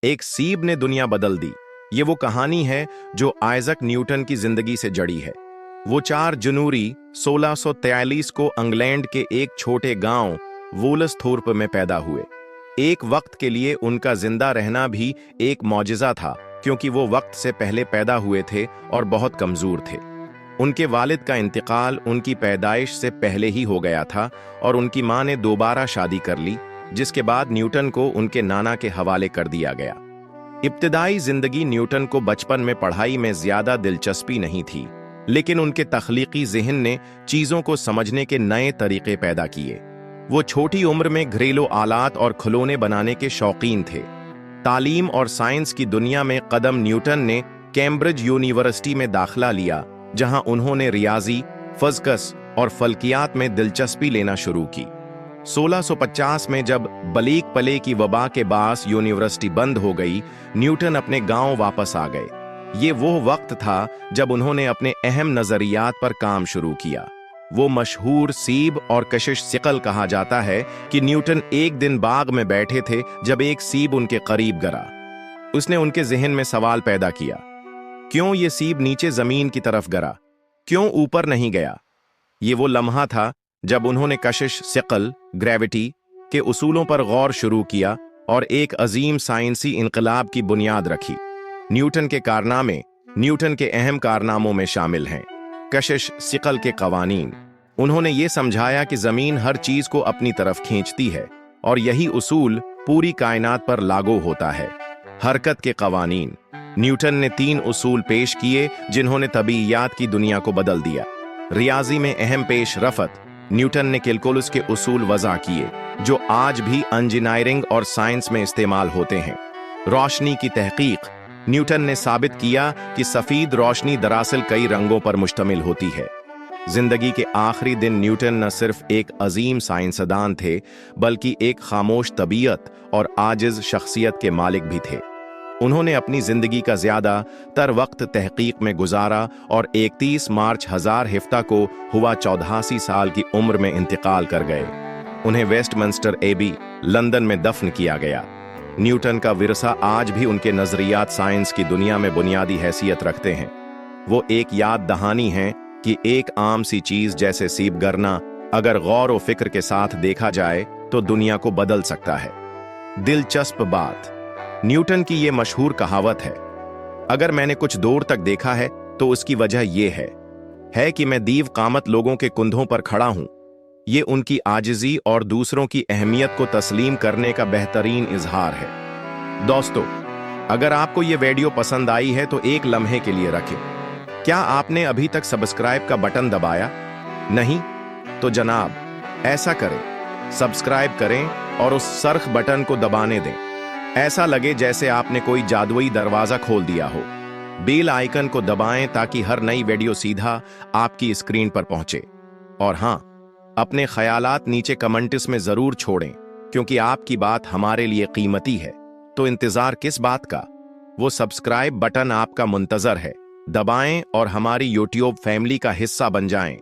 एक सीब ने दुनिया बदल दी। ये वो कहानी है जो आइजक न्यूटन की जिंदगी से जड़ी है। वो 4 जनवरी 1643 को इंग्लैंड के एक छोटे गांव वुलसथोर्प में पैदा हुए। एक वक्त के लिए उनका जिंदा रहना भी एक मौजिज़ा था, क्योंकि वो वक्त से पहले पैदा हुए थे और बहुत कमजोर थे। उनके वालिद का इंतकाल उनकी पैदाइश से पहले ही हो गया था और उनकी मां ने दोबारा शादी कर ली, जिसके बाद न्यूटन को उनके नाना के हवाले कर दिया गया। इब्तिदाई जिंदगी न्यूटन को बचपन में पढ़ाई में ज्यादा दिलचस्पी नहीं थी, लेकिन उनके तख्लीकी ज़हन ने चीजों को समझने के नए तरीके पैदा किए। वो छोटी उम्र में घरेलू आलात और खिलौने बनाने के शौकीन थे। तालीम और साइंस की दुनिया में कदम न्यूटन ने कैम्ब्रिज यूनिवर्सिटी में दाखिला लिया, जहां उन्होंने रियाजी, फिज़िक्स और फल्कियात में दिलचस्पी लेना शुरू की। 1650 में जब बलीक प्ले की वबा के बास यूनिवर्सिटी बंद हो गई, न्यूटन अपने गांव वापस आ गए। ये वो वक्त था जब उन्होंने अपने अहम नजरियात पर काम शुरू किया। वो मशहूर सीब और कशिश सिकल कहा जाता है कि न्यूटन एक दिन बाग में बैठे थे जब एक सीब उनके करीब गिरा। उसने उनके जहन में सवाल पैदा किया, क्यों ये सीब नीचे जमीन की तरफ गिरा, क्यों ऊपर नहीं गया? ये वो लम्हा था जब उन्होंने कशिश सिकल, ग्रेविटी के उसूलों पर गौर शुरू किया और एक अजीम साइंसी इनकलाब की बुनियाद रखी। न्यूटन के कारनामे न्यूटन के अहम कारनामों में शामिल हैं। कशिश सिकल के कवानीन। उन्होंने ये समझाया कि जमीन हर चीज को अपनी तरफ खींचती है और यही उसूल पूरी कायनात पर लागू होता है। हरकत के कवानीन। न्यूटन ने 3 उसूल पेश किए जिन्होंने तबीयत की दुनिया को बदल दिया। रियाजी में अहम पेश रफत। न्यूटन ने कैलकुलस के उसूल वज़ा किए, जो आज भी इंजीनियरिंग और साइंस में इस्तेमाल होते हैं। रोशनी की तहकीक। न्यूटन ने साबित किया कि सफेद रोशनी दरअसल कई रंगों पर मुश्तमिल होती है। जिंदगी के आखिरी दिन न्यूटन न सिर्फ एक अजीम साइंसदान थे, बल्कि एक खामोश तबीयत और आजिज शख्सियत के मालिक भी थे। उन्होंने अपनी जिंदगी का ज्यादातर वक्त तहकीक में गुजारा और 31 मार्च 1000 को हुआ 84 साल की उम्र में इंतकाल कर गए। उन्हें वेस्टमिंस्टर एबी, लंदन में दफन किया गया। न्यूटन का विरसा आज भी उनके नजरियात साइंस की दुनिया में बुनियादी हैसियत रखते हैं। वो एक याद दहानी है कि एक आम सी चीज जैसे सीब गिरना अगर गौर व फिक्र के साथ देखा जाए तो दुनिया को बदल सकता है। दिलचस्प बात, न्यूटन की ये मशहूर कहावत है, अगर मैंने कुछ दूर तक देखा है तो उसकी वजह यह है कि मैं दीव कामत लोगों के कुंधों पर खड़ा हूं। ये उनकी आजिज़ी और दूसरों की अहमियत को तस्लीम करने का बेहतरीन इजहार है। दोस्तों, अगर आपको ये वीडियो पसंद आई है तो एक लम्हे के लिए रखें। क्या आपने अभी तक सब्सक्राइब का बटन दबाया नहीं? तो जनाब ऐसा करें, सब्सक्राइब करें और उस सरख बटन को दबाने दें। ऐसा लगे जैसे आपने कोई जादुई दरवाजा खोल दिया हो। बेल आइकन को दबाएं ताकि हर नई वीडियो सीधा आपकी स्क्रीन पर पहुंचे। और हां, अपने ख्यालात नीचे कमेंट्स में जरूर छोड़ें, क्योंकि आपकी बात हमारे लिए कीमती है। तो इंतजार किस बात का? वो सब्सक्राइब बटन आपका मुंतजर है। दबाएं और हमारी यूट्यूब फैमिली का हिस्सा बन जाएं।